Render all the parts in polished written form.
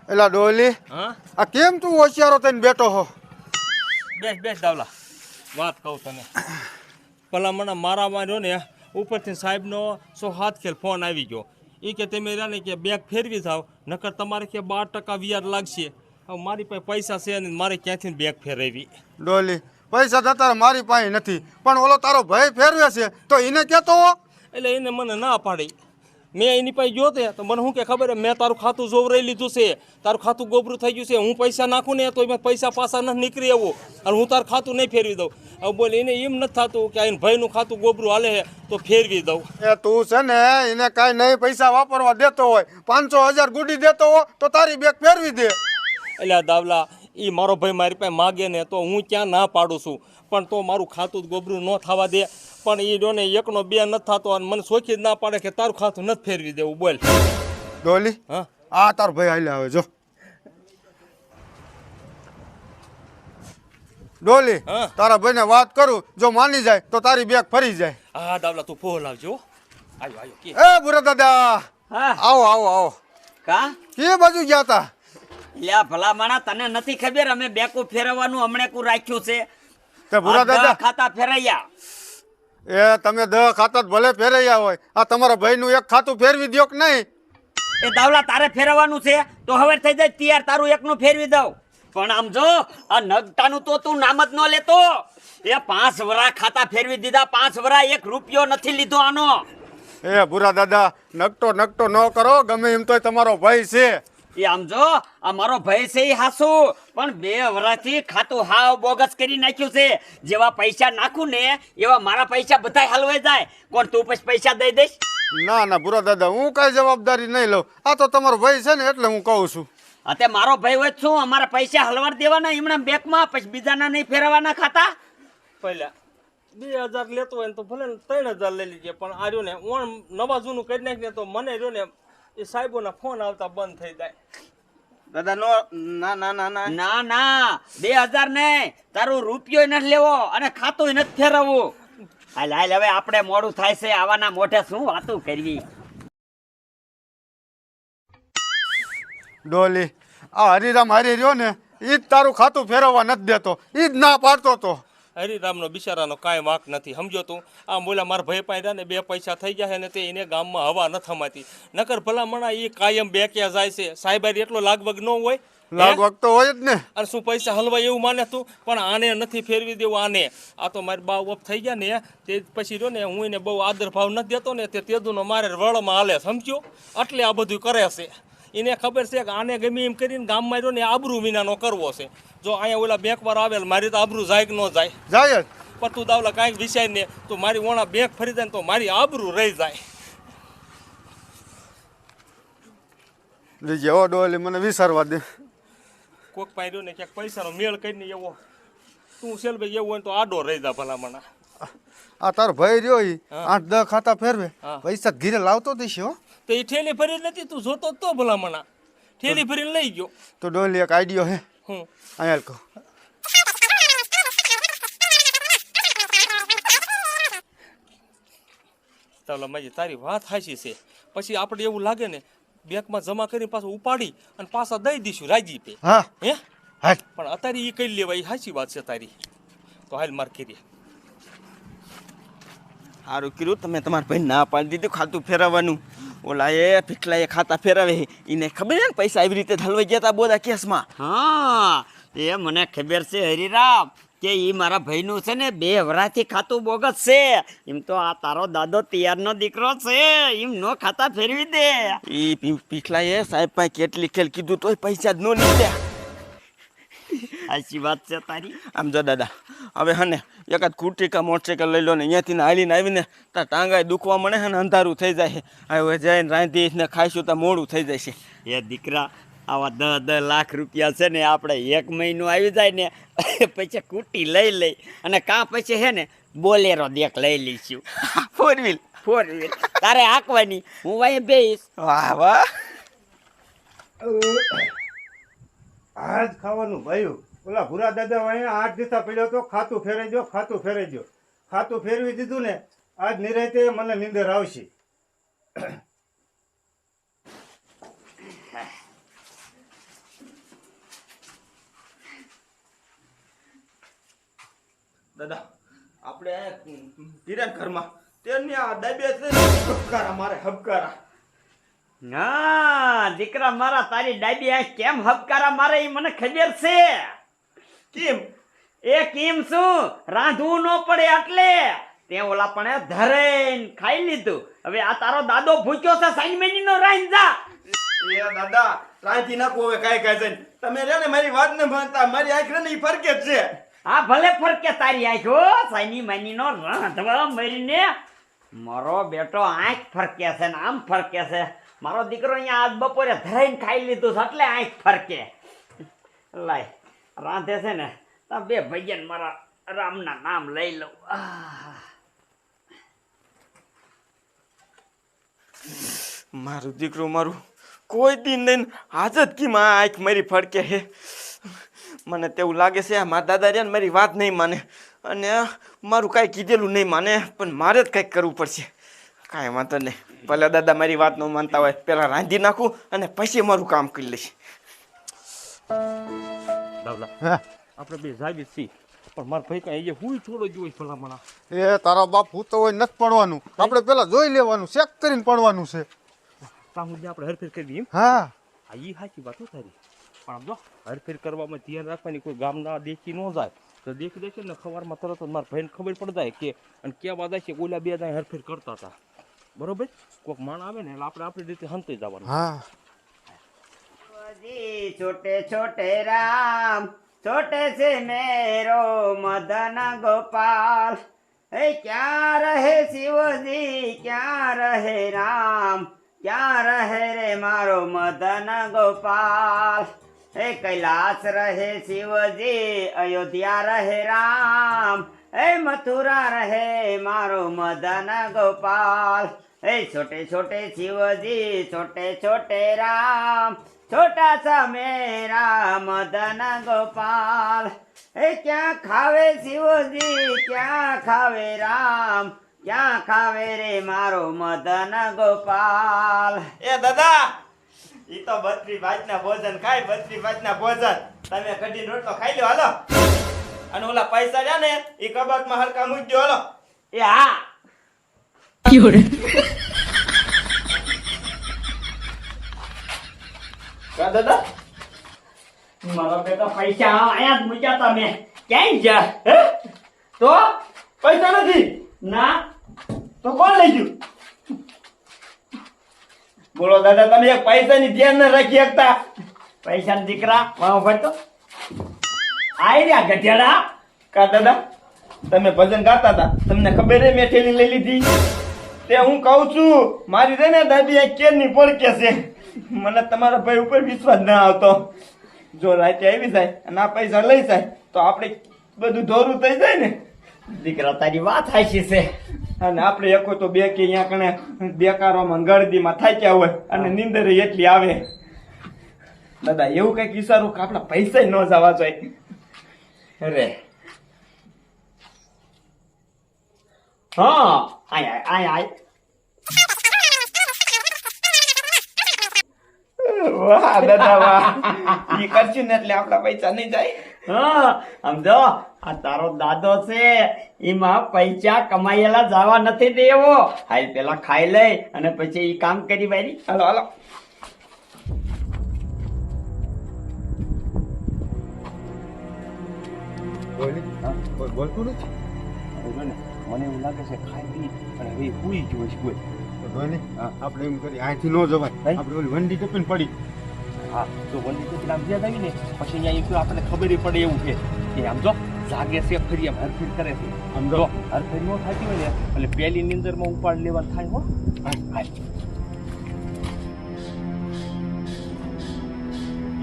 એલા ડોલી, હા આ કેમ તું હોશિયારો થઈને બેઠો હો? બેસ બેસ દાવલા વાત કહું તને ભલામણ મારા માર્યો ને ઉપરથી સાહેબનો 107 ખેલ ફોન આવી ગયો. એ કે તમે રહ્યા કે બેગ ફેરવી જાવ નકર તમારે કે 12% વ્યાજ લાગશે. હવે મારી પાસે પૈસા છે ને મારે ક્યાંથી બેગ ફેરવી. ડોલી, પૈસા તો તારે મારી પાસે નથી, પણ ઓલો તારો ભાઈ ફેરવે છે તો એને કહેતો હો. એટલે એને મને ના પાડી. મેં એની પાસે ગયો તે તો મને શું કે ખબર મેં તારું ખાતું જોવરાઈ લીધું છે, તારું ખાતું ગોબરું થઈ ગયું છે. હું પૈસા નાખું ને તો એમાં પૈસા પાછા નથી નીકળી એવું, અને હું તારું ખાતું નહીં ફેરવી દઉં. હવે બોલ એને એમ નથી થતું કે આ ભાઈનું ખાતું ગોબરું હાલે છે તો ફેરવી દઉં. એ તું છે ને એને કાંઈ નહીં પૈસા વાપરવા દેતો હોય, 500,000 ગુડી દેતો હો તો તારી બેગ ફેરવી દે. એટલે આ દાવલા એ મારો ભાઈ મારી પાસે માગે ને તો હું ક્યાં ના પાડું છું, પણ તો મારું ખાતું ગોબરું ન થવા દે. પણ એ જોને એકનો બે નથી થતો અને મને સોખી જ ના પાડે કે તારું ખાતું નથી ફેરવી દેવું. બોલ ડોલી, હા આ તારો ભાઈ હાલે આવે જો. ડોલી, હા તારા ભાઈને વાત કરું, જો માની જાય તો તારી બેગ ફરી જાય. હા દાવલા તું ફોન લાવજો. આવ્યો આવ્યો કે એ બુરા દાદા, હા આવો આવો આવો. કા કે બાજુ ગયા તા? લ્યા ભલા માણા, તને નથી ખબર અમે બેકુ ફેરવવાનું હમણે કુ રાખ્યું છે. તે બુરા આ દહ દાદા, ખાતા ફેરવ્યા. એ તમે 10 ખાતા જ ભલે ફેરવ્યા હોય, આ તમારા ભાઈનું એક ખાતું ફેરવી દ્યો કે નહીં? એ દાવલા તારે ફેરવવાનું છે તો હવે થઈ જાય તૈયાર, તારું એકનું ફેરવી દઉં. પણ આમ જો આ નગટાનું તો તું નામ જ ન લેતો. એ 5 વરા ખાતા ફેરવી દીધા, 5 વરા 1 રૂપિયો નથી લીધો આનો. એ બુરા દાદા, નકટો ન કરો, ગમે એમ તોય તમારો ભાઈ છે. એ આમ જો આ મારો ભાઈ છે એ હાસુ, પણ 2 વરાથી ખાતું હાવ બોગસ કરી નાખ્યું છે. જેવા પૈસા નાખું ને એવા મારા પૈસા બધાય હલવાઈ જાય. કોણ તું પછી પૈસા દઈ દઈશ? ના ના બુરા દાદા, હું કઈ જવાબદારી નહીં લઉં. આ તો તમારો ભાઈ છે ને એટલે હું કહું છું. અતે મારો ભાઈ હોય તો શું અમારા પૈસા હલવાડ દેવાના એમના બેંકમાં, પછી બીજાના નહીં ફેરવવાના ખાતા? પહેલા 2000 લેતો હોય ને તો ભલે 3000 લઈ લીજે, પણ આ રહ્યો ને ઓણ નવા જૂનું કરી નાખીને તો મને રહ્યો ને એ સાહેબોના ફોન આવતા બંધ થઈ જાય. દાદા નો ના ના ના ના ના ના 2000 નહીં, તારું રૂપિયો નથી લેવો અને ખાતું નથી ફેરવવું. હાલ હાલ હવે આપણે મોડું થાય છે, આવાના મોઢે શું વાતું કરવી. ડોલી, આ હરિરામ હારી રહ્યો ને ઈ જ તારું ખાતું ફેરવવા નથી દેતો, ઈ જ ના પાડતો તો. હરિરામનો બિચારાનો કાંઈ વાંક નથી. સમજો તું આ બોલા મારા ભાઈ પાસે ને 2 પૈસા થઈ ગયા ને તે એને ગામમાં હવા ન થમાતી. નકર ભલામણા એ કાયમ બેક્યા જાય છે. સાહેબ એટલો લાગવગ ન હોય, લાગવગ તો હોય જ ને. અને શું પૈસા હલવાય એવું માને તું? પણ આને નથી ફેરવી દેવું. આને આ તો મારી બા વપ થઈ ગયા ને તે પછી રહ્યો ને હું એને બહુ આદર ભાવ નથી દેતો ને તે તેદુનો મારે વળમાં હાલે. સમજ્યો? એટલે આ બધું કરે છે. એને ખબર છે કે આને ગમે એમ કરીને ગામમાં રહ્યો ને આબરૂ વિનાનો કરવો છે. જો અહીંયા ઓલા બેંકવાર આવેલ મારી તો આબરૂ જાય કે ન જાય? જાય જ. પણ તું દાવલા કાંઈક વિચાર ને તું મારી ઓણા બેંક ફરી જાય ને તો મારી આબરૂ રહી જાય. લીજે ઓ ડોલી, મને વિચારવા દે. કોક પાસે રહ્યો ને ક્યાંક પૈસાનો મેળ કરીને એવો તું સેલભાઈ એવું હોય તો આડો રહી જા ભલામણા. આ તારો ભાઈ રહ્યો ઈ 8-10 ખાતા ફેરવે, હા. પૈસા ઘીરે લાવતો દઈશ હો. તો એ ઠેલી ભરી નથી, તું જોતો તો ભલામણા ઠેલી ભરીને લઈ ગયો. તો ડોલી એક આઈડિયો હે, હું અહીંયા કહું. ચાલો માજી તારી વાત હાચી છે. પછી આપણે એવું લાગે ને બેંકમાં જમા કરીને પાછું ઉપાડી અને પાછા દઈ દઈશું રાજી પે. હા હે હાલ. પણ અત્યારે એ કઈ લેવાય એ સાચી વાત છે તારી. તો હાલ માર કરીએ. સારું કર્યું તમે તમારા ભાઈ ના પાડી દીધું ખાતું ફેરવવાનું. ઓલા એ પીટલા એ ખાતા ફેરવે એને ખબર ને પૈસા આવી રીતે હલવાઈ ગયા હતા બોધા કેસમાં. હા એ મને ખબર છે હરિરામ કે ઈ મારા ભાઈનું છે ને 2 વરાથી ખાતું બોગસ છે. એમ તો આ તારો દાદો તૈયારનો દીકરો છે, એમ નો ખાતા ફેરવી દે. એ પીટલા એ સાહેબ પાસે કેટલી ખેલ કીધું તોય પૈસા જ ન નીકળ્યા. સાચી વાત છે તારી. આમ જો દાદા, હવે હને એકાદ કુટી કા મોટરસાઇકલ લઈ લો ને અહીંયાથી હાલીને આવીને તાર ટાંગાય દુખવા મળે છે ને અંધારું થઈ જાય. હવે જઈને રાંધી ને ખાઈશું તો મોડું થઈ જાય છે. એ દીકરા, આવા 10 લાખ રૂપિયા છે ને આપણે 1 મહિનો આવી જાય ને પછી કુટી લઈ અને કાં પછી છે ને બોલેરો દેખ લઈ લઈશું. 4 વ્હીલ તારે હાંકવાની, હું વાય બેઈશ. વાહ વાહ. આજ ખાવાનું ભાઈ ઓલા ભૂરા દાદા અહીંયા 8 દિવસ પડ્યો તો ખાતું ફેરવજો, ખાતું ફેરવજો. ખાતું ફેરવી દીધું ને આજ નિરાતે મને નીંદર આવશે. દાદા આપણે ધીરે ઘરમાં તેની આ ડાબે છે ને હબકારા મારે હબકારા. ના દીકરા મારા, તારી ડાબી આંખ કેમ હબકારા મારે ઈ મને ખબર છે. કેમ? એ કેમ શું? રાંધવું ન પડે એટલે તે ઓલા પણ ધરેન ખાઈ લીધું. હવે આ તારો દાદો ભૂખ્યો છે, સાઈન મહિનો રાંધ જા. એ દાદા રાંધી નાખો હવે કાંઈ કાંઈ છે. તમે રે ને મારી વાત ને માનતા, મારી આંખ રે ને ઈ ફરકે જ છે. હા ભલે ફરકે તારી આંખ હો, સાઈની મહિનો રાંધવા મરીને મારો બેટો આંખ ફરકે છે ને આમ ફરકે છે. મારો દીકરો અહીંયા આજ બપોરે ધરાઈને ખાઈ લીધું છે એટલે આંખ ફરકે. લાય રાંધે છે ને તો બે ભજન મારા રામના નામ લઈ લઉં. મારું દીકરું મારું કોઈ દી નહીં આજ જ કી માં આંખ મારી ફરકે હે. મને તેવું લાગે છે આ મારા દાદા રહ્યા ને મારી વાત નહીં માને અને મારું કાંઈ કીધેલું નહીં માને, પણ મારે જ કંઈક કરવું પડશે. કાંઈ વાંધો નહીં, ભલે દાદા મારી વાત ન માનતા હોય, પહેલાં રાંધી નાખું અને પછી મારું કામ કરી લઈશ. દાદા આપણે બે જાવી છીએ, પણ મારા ભાઈ કાંઈ હું થોડો જ હોય ભલામણા. એ તારા બાપ હું તો હોય નથી પડવાનું, આપણે પેલા જોઈ લેવાનું, ચેક કરીને પડવાનું છે. ત્યાં સુધી આપણે હરફેર કરી દઈએ. હા હા એ સાચી વાત હો તારી, પણ આમ જો હરફેર કરવામાં ધ્યાન રાખવાની, કોઈ ગામના દેખી ન જાય તો દેખી દેશે ને સવારમાં તરત જ મારા ભાઈને ખબર પડી જાય કે અને કેવા જાય છે ઓલા બે જાય હરફેર કરતા હતા. બરોબર, કોઈક માણ આવે ને એટલે આપણે આપણી રીતે હંતાઈ જવાનું. હા छोटे छोटे राम छोटे से मेरो मदन गोपाल, हे क्या रहे शिवजी क्या रहे राम, क्या रहे रे मारो मदन गोपाल. हे कैलाश रहे शिवजी अयोध्या रहे राम, हे मथुरा रहे मारो मदन गोपाल. हे छोटे छोटे शिवजी छोटे छोटे राम, छोटा सा मेरा मदन गोपाल. हे क्या खावे शिवजी क्या खावे राम, क्या खावे रे मारो मदन गोपाल. એ દાદા ઈ તો બત્રી ભાતના ભોજન ખાય, બત્રી ભાતના ભોજન તમે કઢી રોટલો ખાઈ લ્યો હાલો. અને ઓલા પૈસા રહ્યા ને ઈ કબાટમાં હરકા મૂકી દો હાલો. એ હા કા દાદા મારો બેટા પૈસા આયા જ મૂક્યા તા મેં. ક્યાંય જા હે? તો પૈસા નથી ના તો કોણ લઈ ગયું? બોલો દાદા, તમે એક પૈસાની ધ્યાન ન રાખી શકતા? પૈસા દીકરા વાહ ભરતો આઈ રહ્યા ગધેડા. કા દાદા તમે ભજન ગાતા હતા, તમને ખબર હે મેં થેલી લઈ લીધી? તે હું કહું છું મારી રે ને દાદી આ કેરની પડકે છે. મને તમારા ભાઈ ઉપર વિશ્વાસ ના આવતો. જો રાતે આવી જાય અને આ પૈસા લઈ જાય તો આપણે બધું ધોરું થઈ જાય ને. દીકરા તારી વાત હાચી છે. અને આપણે એકો તો બે કે અહીંયા કણે બેકારોમાં ગળદીમાં થાક્યા હોય અને નીંદર એટલી આવે. દાદા એવું કઈક વિચારું કે આપણા પૈસા ન જવા જોઈએ. અરે હા આય આય આય વાહ દાદા વાહ, ઈ કરશું ને એટલે આપણા પૈસા નહીં જાય. હા સમજો આ તારો દાદો છે એમાં પૈસા કમાયેલા જવા નથી દેવો. હાલ પેલા ખાઈ લઈ અને પછી ઈ કામ કરી વારી. હાલો હાલો. કોઈ બોલતું નથી. મને એવું લાગે છે ખાઈ પી અને હવે હુઈ ગયો છે કોઈ. આપણે એમ કરી અહીંથી ન જવાય, આપણે ઓલી વંડી કપીને પડી. હા તો વંડી તો પેલા યાદ આવી ને પછી અહીંયા એક આપણને ખબર પડે એવું છે કે આમ જો જાગે છે ફરી એમ હરફેર કરે છે. આમ જો હરફેર ન થતી હોય ને એટલે પહેલી નીંદરમાં ઉપાડ લેવાનું થાય. હો હાલ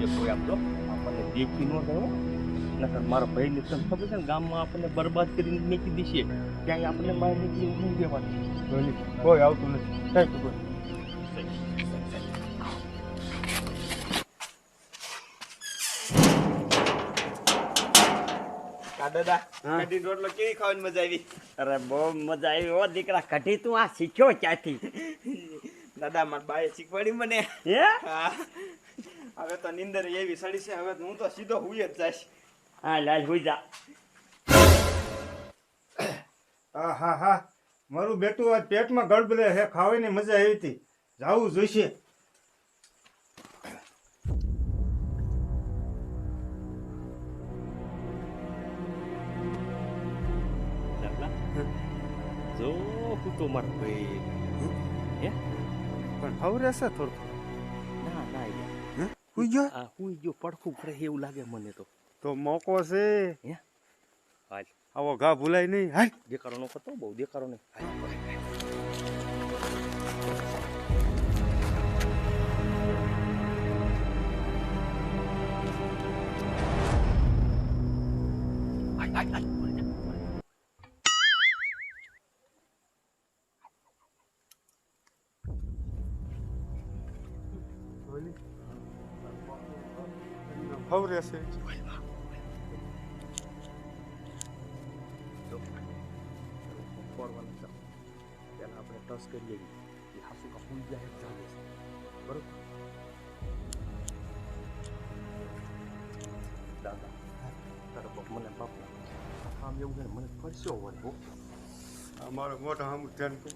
એ કોઈ આમ જો આપણને દેખી ન થાય. નકર મારા ભાઈને તને ખબર છે ને ગામમાં આપણને બરબાદ કરીને મૂકી દેશે, ક્યાંય આપણને બહાર નીકળી નહીં દેવાનું. કોઈ આવતું નથી. કઈ ખબર દાદા કઢી રોટલો કેવી ખાવાની મજા આવી? અરે બહુ મજા આવી હો દીકરા. કઢી તું આ શીખ્યો ક્યાંથી? દાદા મારા બાએ શીખવાડી મને. હે હા હવે તો નીંદર એવી સડી છે, હવે હું તો સીધો હુઈ જ જઈશ. હા લાલ હુઈ જા. હા હા હા મારું બેટું આજ પેટમાં ગડબડે હે, ખાવાની મજા આવી હતી. જાવું જોઈશે. જો હું તો મારો ભાઈ હે પણ ખબર હશે થોડું. ના ના યાર હુઈ ગયો આ હું જો પડખું પડે એવું લાગે મને તો મોકો છે. હે હાલ આવો ઘા ભૂલાય નહીં. હાલ દેખાડો નો કરતો બહુ દેખાડો નહીં. ખબર હશે. પેલા આપણે ટચ કરીએ એ હાસુ કા ફૂલ જાય ચાલે છે બરોબર. દાદા તારા બાપ મને બાપ આમ એવું ને મને ફરસ્યો હોય હો. અમારો મોટા આમ ધ્યાન કર.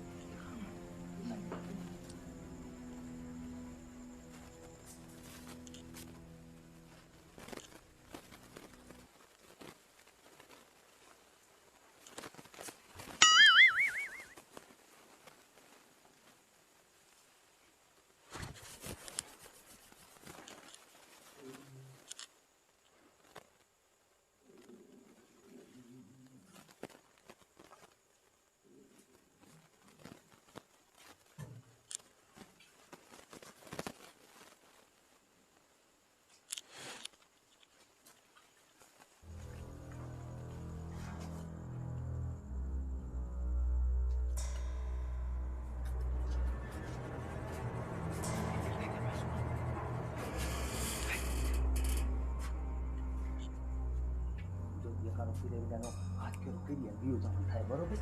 દેખાડો ફિરેવાનો હાથ કેરો કરીએ વ્યૂ જમણ થાય બરોબર.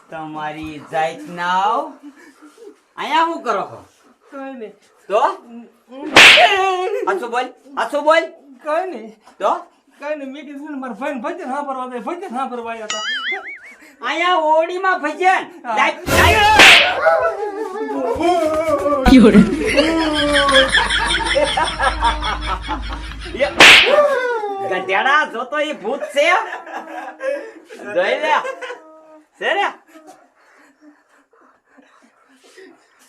તમારી જાત નાવ અહીંયા શું કરો છો? કઈ નહીં તો આછું બોલ કઈ નહીં તો કઈ નહીં મેં કીધું મારા ભાઈ ભજન હા ભરવા દે ભજન હા ભરવા આવ્યા હતા. અહીંયા ઓડીમાં ભજન ગધેડા જોતો એ ભૂત છે જોઈ લે છે રે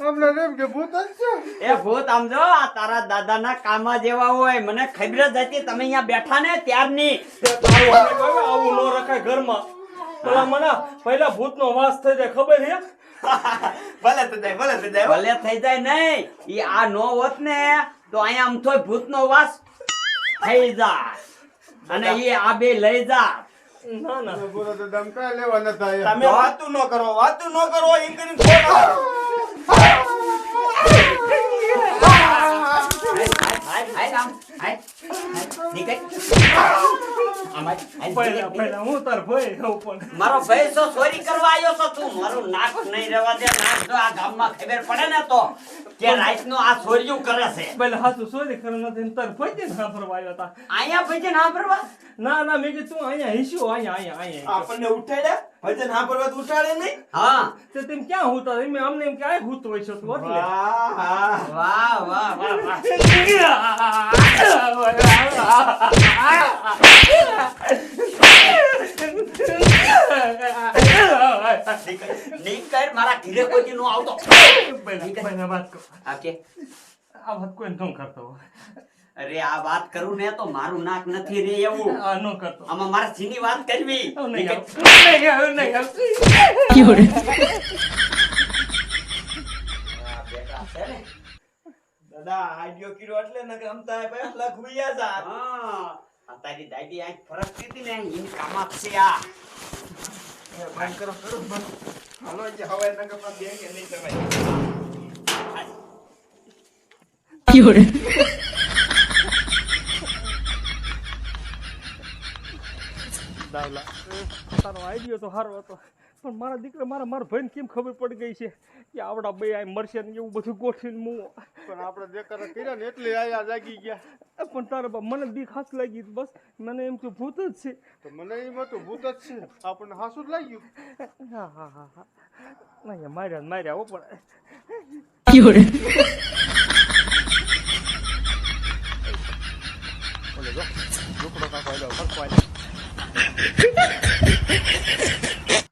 હમણાં એમ કે ભૂત જ છે. એ ભૂત આમ જો આ તારા દાદાના કામા જેવા હોય મને ખબર જ હતી તમે અહીંયા બેઠા ને ત્યારની. આવું ન રખાય ઘરમાં. પેલા મને પહેલા ભૂતનો વાસ થઈ જાય ખબર છે. ભલે થઈ જાય નહીં ઈ આ નો હોત ને તો અહીંયા આમ થોય ભૂતનો વાસ થઈ જાય અને ઈ આ બે લઈ જા. ના ના પૂરો તો દમ કાંઈ લેવા ન થાય. તમે વાતું ન કરો એમ કરીને ખોટો. પહેલા હું તાર ભાઈ હું પણ મારો ભાઈ તો ચોરી કરવા આવ્યો છો તું મારું નાક નહીં રહેવા દે. નાક જો આ ગામમાં ખબર પડે ને તો કે રાતનો આ ચોરીયું કરે છે. પહેલા હાથું સોરી કરવા નથી તાર ભજન હા ભરવા આવ્યા હતા. અહીંયા ભજન સાંભળવા ના ના મેં કીધું તું અહીંયા હિસ્યો અહીંયા આપણને ઉઠાડ્યા ભજન હા પરવા ઉઠાડે નહીં. હા તે તેમ ક્યાં હોતા એમ અમને એમ ક્યાંય ભૂત હોય છે તું એટલે વાહ વાહ વાહ વાહ નીકળ મારા ઘરે કોઈ નો આવતો. પહેલા વાત કર આ કે આ વાત કોઈ ન કરતો અરે આ વાત કરું ને તો મારું નાક નથી રે એવું. આ ન કરતો આમાં મારે સીની વાત કરવી. દાદા આઈડિયો કીધો એટલે ન ગમતા ભાઈ લખવિયા જા. હા આ તારી દાદી આંખ ફરકતી હતી ને એની કામાત છે આ. બંધ કરો કરો બંધ. હાલો જે હવાઈ નગર પર બે કે નહીં જવાય. દાવલા તારો આઈડિયો તો સારો હતો, પણ મારા દીકરા મારા ભાઈને કેમ ખબર પડી ગઈ છે કે આવડા બે આ મરશે ને એવું બધું ગોઠવીને મૂવો. પણ આપણે દેખાડા કર્યા ને એટલે આયા જાગી ગયા. પણ તારા બાપ મને બીક હાથ લાગી બસ, મને એમ કે ભૂત જ છે. તો મને એમ હતું ભૂત જ છે, આપણને હાસું જ લાગ્યું. હા હા હા હા નહીં માર્યા હો પણ ઓલે જો લુકડો કાકો આવ્યો ફરકો આવ્યો.